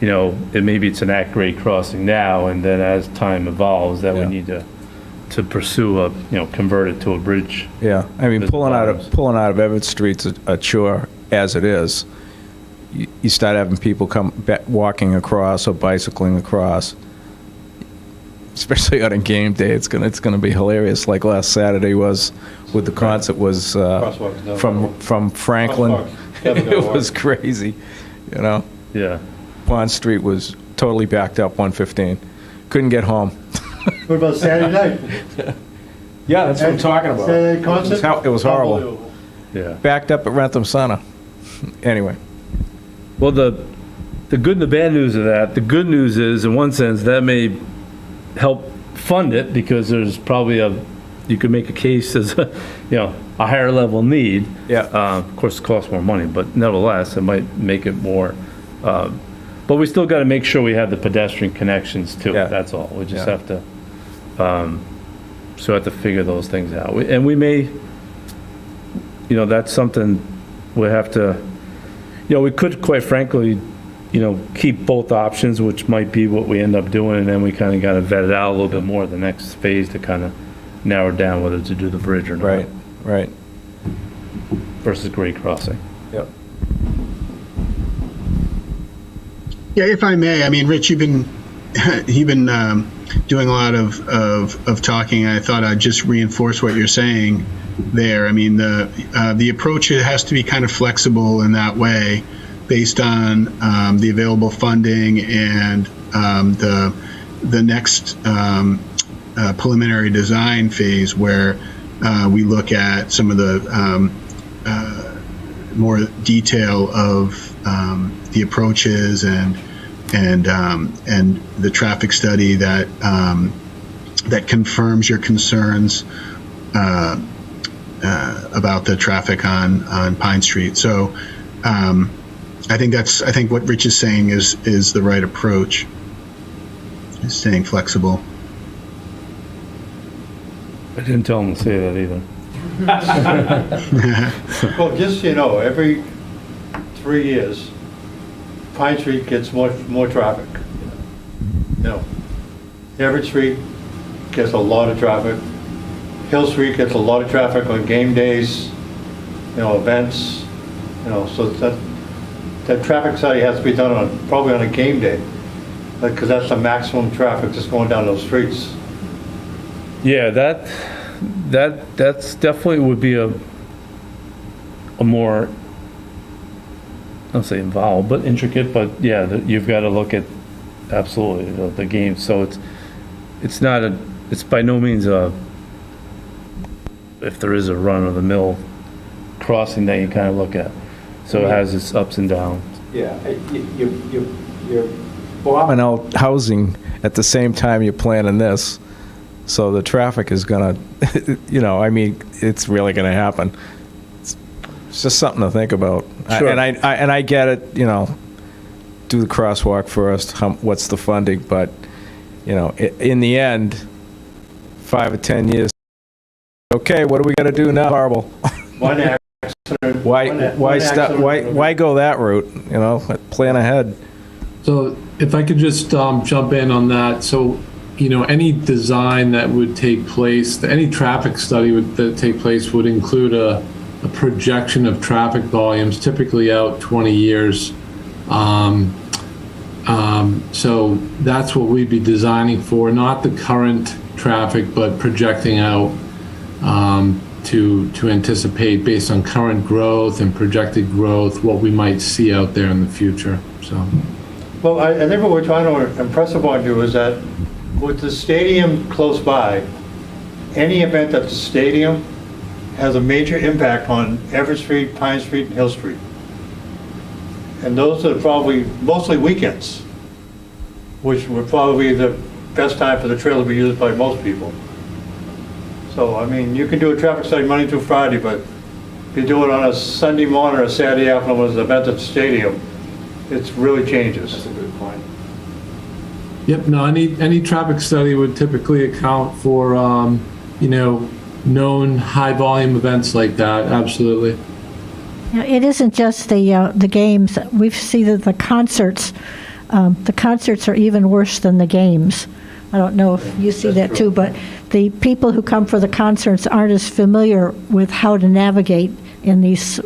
maybe it's an at-grade crossing now, and then as time evolves, that we need to pursue convert it to a bridge. Yeah, I mean, pulling out of Everett Street's a chore as it is. You start having people walking across or bicycling across, especially on a game day. It's gonna be hilarious. Like last Saturday was with the concert was from Franklin. It was crazy, Yeah. Pond Street was totally backed up. 115, couldn't get home. What about Saturday night? Yeah, that's what I'm talking about. Saturday concert? It was horrible. Unbelievable. Yeah. Backed up at Rentham Center. Anyway. Well, the good and the bad news of that, the good news is, in one sense, that may help fund it because there's probably you could make a case as a higher level need. Yeah. Of course, it costs more money, but nevertheless, it might make it more. But we still got to make sure we have the pedestrian connections too. Yeah. That's all. We just have to. So have to figure those things out. And we may. That's something we have to. We could, quite frankly, keep both options, which might be what we end up doing, and then we kind of got to vet it out a little bit more the next phase to kind of narrow down whether to do the bridge or not. Right. Versus grade crossing. Yep. Yeah, if I may, I mean, Rich, you've been doing a lot of talking. I thought I'd just reinforce what you're saying there. I mean, the approach has to be kind of flexible in that way, based on the available funding and the next preliminary design phase, where we look at some of the more detail of the approaches and the traffic study that confirms your concerns about the traffic on Pine Street. So I think what Rich is saying is the right approach. Is staying flexible. I didn't tell him to say that either. Well, just so you know, every 3 years, Pine Street gets more traffic. Everett Street gets a lot of traffic. Hill Street gets a lot of traffic on game days, events, so that traffic study has to be done probably on a game day, because that's the maximum traffic just going down those streets. Yeah, that's definitely would be a more, I don't say involved, but intricate, but yeah, you've got to look at absolutely the game. So it's by no means if there is a run-of-the-mill crossing that you kind of look at. So it has its ups and downs. Yeah, you're bombing out housing at the same time you're planning this, so the traffic is gonna, it's really gonna happen. It's just something to think about. Sure. And I get it, do the crosswalk first, what's the funding, but, in the end, 5 or 10 years, okay, what do we gotta do now? Horrible. One accident. Why go that route? Plan ahead. So if I could just jump in on that. So, any design that would take place, any traffic study that take place would include a projection of traffic volumes, typically out 20 years. So that's what we'd be designing for, not the current traffic, but projecting out to anticipate based on current growth and projected growth, what we might see out there in the future, so. Well, I think what we're trying to impress upon you is that with the stadium close by, any event at the stadium has a major impact on Everett Street, Pine Street, and Hill Street. And those are probably mostly weekends, which would probably be the best time for the trail to be used by most people. So, I mean, you can do a traffic study Monday through Friday, but if you do it on a Sunday morning or a Saturday afternoon when there's an event at the stadium, it really changes. That's a good point. Yep, no, any traffic study would typically account for, known high-volume events like that, absolutely. Now, it isn't just the games. We see that the concerts are even worse than the games. I don't know if you see that too, but the people who come for the concerts aren't as familiar with how to navigate in these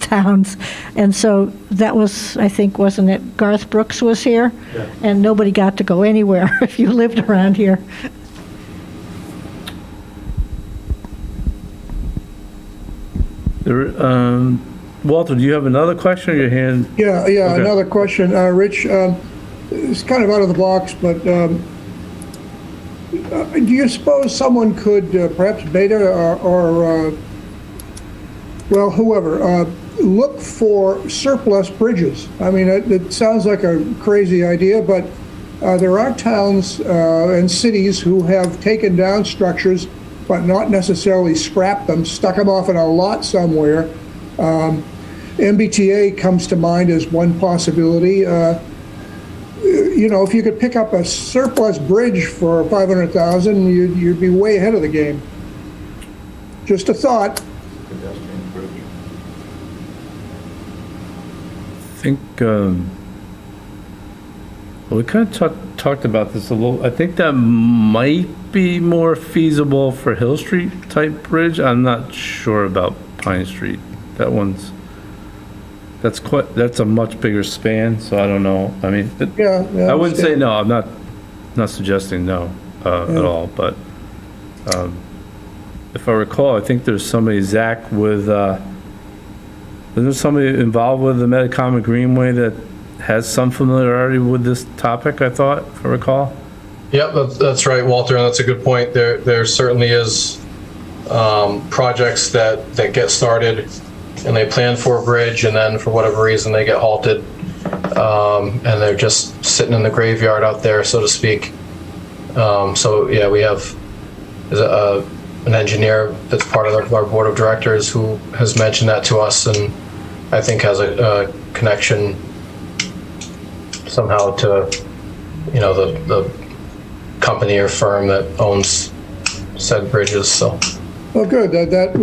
towns. And so that was, I think, wasn't it, Garth Brooks was here? Yeah. And nobody got to go anywhere if you lived around here. Walter, do you have another question or your hand? Yeah, Okay. another question, Rich. It's kind of out of the box, but do you suppose someone could, perhaps Beta or well, whoever, look for surplus bridges? I mean, it sounds like a crazy idea, but there are towns and cities who have taken down structures, but not necessarily scrapped them, stuck them off in a lot somewhere. MBTA comes to mind as one possibility. If you could pick up a surplus bridge for $500,000, you'd be way ahead of the game. Just a thought. Pedestrian bridge. I think, we kind of talked about this a little. I think that might be more feasible for Hill Street type bridge. I'm not sure about Pine Street. That's a much bigger span, so I don't know. I mean, Yeah, I wouldn't say no. I'm not suggesting no at all, but if I recall, I think there's somebody, Zach, isn't there somebody involved with the Metacomic Greenway that has some familiarity with this topic, I thought, if I recall? Yep, that's right, Walter, and that's a good point. There certainly is projects that get started and they plan for a bridge, and then for whatever reason they get halted, and they're just sitting in the graveyard out there, so to speak. So yeah, we have an engineer that's part of our board of directors who has mentioned that to us, and I think has a connection somehow to the company or firm that owns said bridges. So. Oh, good. That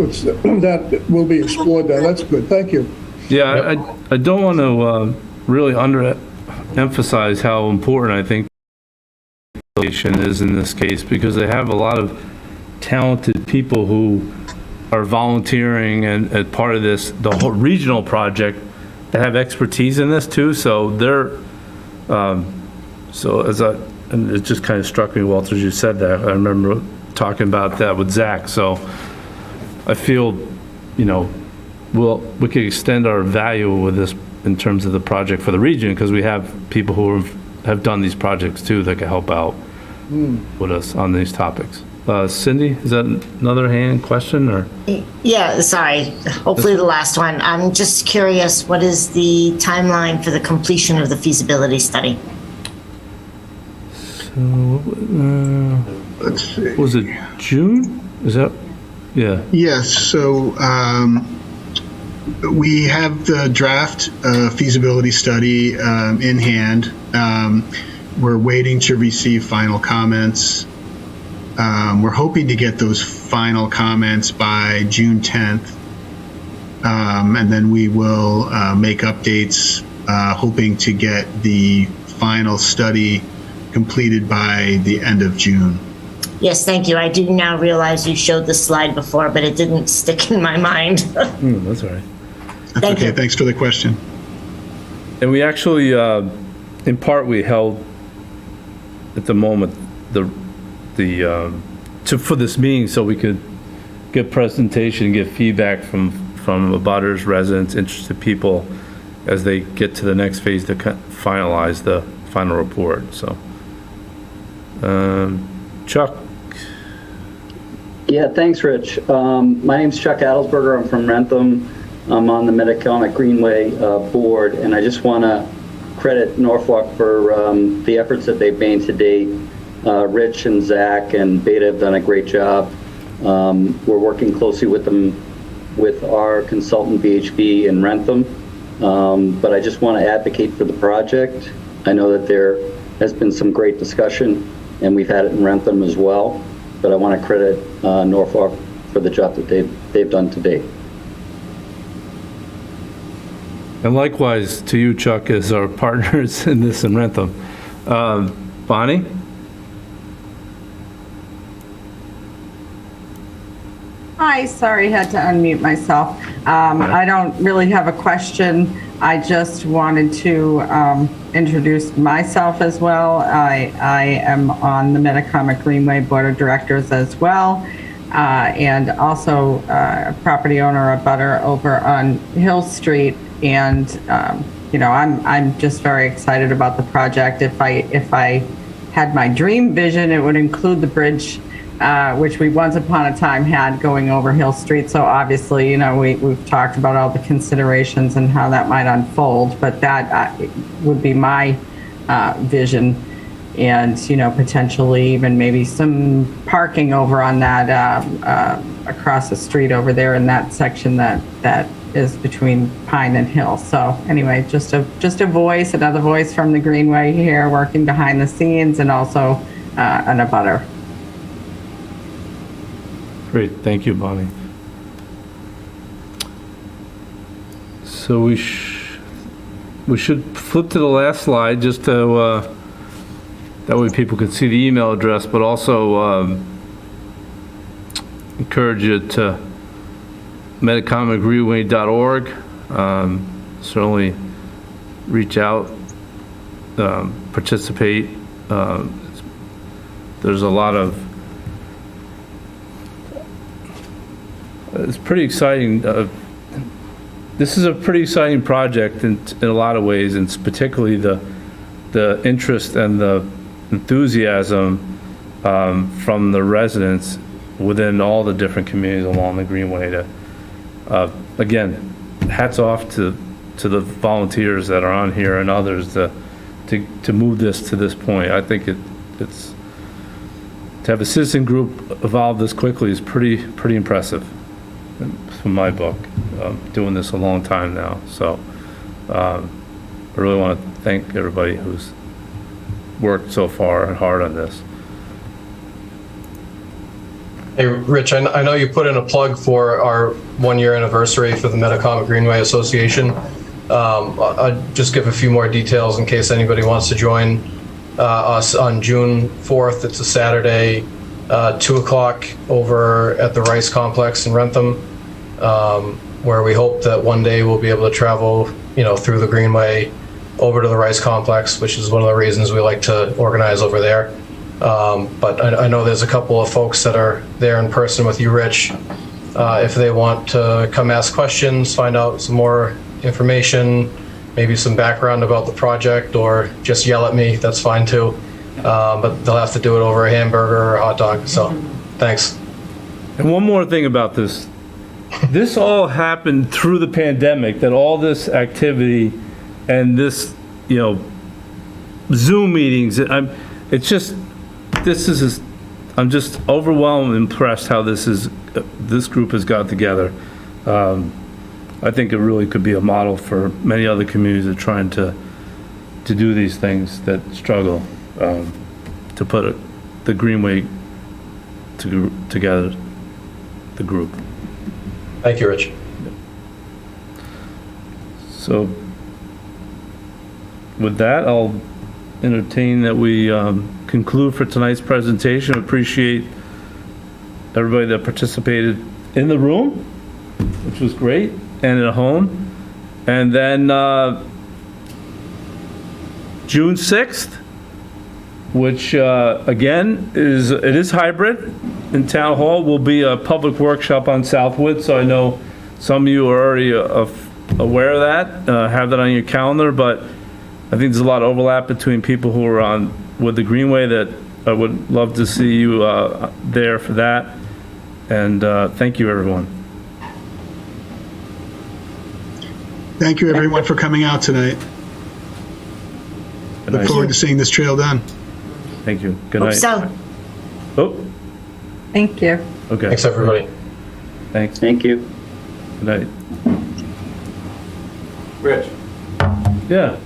will be explored then. That's good. Thank you. Yeah, I don't want to really underemphasize how important I think is in this case, because they have a lot of talented people who are volunteering and as part of the whole regional project that have expertise in this too. So they're, and it just kind of struck me, Walter, as you said that. I remember talking about that with Zach. So I feel, we could extend our value with this in terms of the project for the region, because we have people who have done these projects too that can help out with us on these topics. Cindy, is that another hand question or? Yeah, sorry. Hopefully the last one. I'm just curious, what is the timeline for the completion of the feasibility study? Let's see. Was it June? Is that? Yeah. Yes, so we have the draft feasibility study in hand. We're waiting to receive final comments. We're hoping to get those final comments by June 10th. And then we will make updates, hoping to get the final study completed by the end of June. Yes, thank you. I do now realize you showed the slide before, but it didn't stick in my mind. That's all right. That's Thank okay. you. Thanks for the question. And we actually, in part, we held at the moment for this meeting so we could give presentation, give feedback from abutters, residents, interested people as they get to the next phase to finalize the final report, so. Chuck? Yeah, thanks, Rich. My name's Chuck Adelsberger. I'm from Rentham. I'm on the Metacomic Greenway board, and I just want to credit Norfolk for the efforts that they've made to date. Rich and Zach and Beta have done a great job. We're working closely with them, with our consultant BHB in Rentham, but I just want to advocate for the project. I know that there has been some great discussion, and we've had it in Rentham as well, but I want to credit Norfolk for the job that they've done to date. And likewise to you, Chuck, as our partners in this in Rentham. Bonnie? Hi, sorry, had to unmute myself. I don't really have a question. I just wanted to introduce myself as well. I am on the Metacomic Greenway Board of Directors as well, and also a property owner, a butter over on Hill Street. And you know, I'm just very excited about the project. If I had my dream vision, it would include the bridge, which we once upon a time had going over Hill Street. So obviously, you know, we've talked about all the considerations and how that might unfold, but that would be my vision. And, you know, potentially even maybe some parking over on that, across the street over there in that section that is between Pine and Hill. So anyway, just a voice, another voice from the Greenway here, working behind the scenes, and also an abutter. Great, thank you, Bonnie. So we should flip to the last slide just to, that way people can see the email address, but also encourage you to metacomicgreenway.org. Certainly reach out, participate. There's a lot of, it's pretty exciting. This is a pretty exciting project in a lot of ways, and particularly the interest and the enthusiasm from the residents within all the different communities along the Greenway. To again, hats off to the volunteers that are on here and others to move this to this point. I think it's to have a citizen group evolve this quickly is pretty impressive from my book. Doing this a long time now, so I really want to thank everybody who's worked so far and hard on this. Hey, Rich, I know you put in a plug for our 1-year anniversary for the Metacomic Greenway Association. I'll just give a few more details in case anybody wants to join us on June 4th. It's a Saturday, 2 o'clock over at the Rice Complex in Rentham, where we hope that one day we'll be able to travel, you know, through the Greenway over to the Rice Complex, which is one of the reasons we like to organize over there. But I know there's a couple of folks that are there in person with you, Rich. If they want to come ask questions, find out some more information, maybe some background about the project, or just yell at me, that's fine too. But they'll have to do it over a hamburger or a hot dog, so thanks. And one more thing about this. This all happened through the pandemic, that all this activity and this, you know, Zoom meetings, I'm just overwhelmed and impressed how this group has got together. I think it really could be a model for many other communities that are trying to do these things that struggle to put the Greenway together, the group. Thank you, Rich. So with that, I'll entertain that we conclude for tonight's presentation. Appreciate everybody that participated in the room, which was great, and at home. And then June 6th, which again it is hybrid. in Town Hall will be a public workshop on Southwood, so I know some of you are already aware of that, have that on your calendar, but I think there's a lot of overlap between people who are on with the Greenway that I would love to see you there for that. And thank you, everyone. Thank you, everyone, for coming out tonight. Good Look night. forward to seeing this trail done. Thank you. Good Hope night. so. Oh, Thank you. okay. Thanks, everybody. Thanks. Thank you. Good night. Rich? Yeah.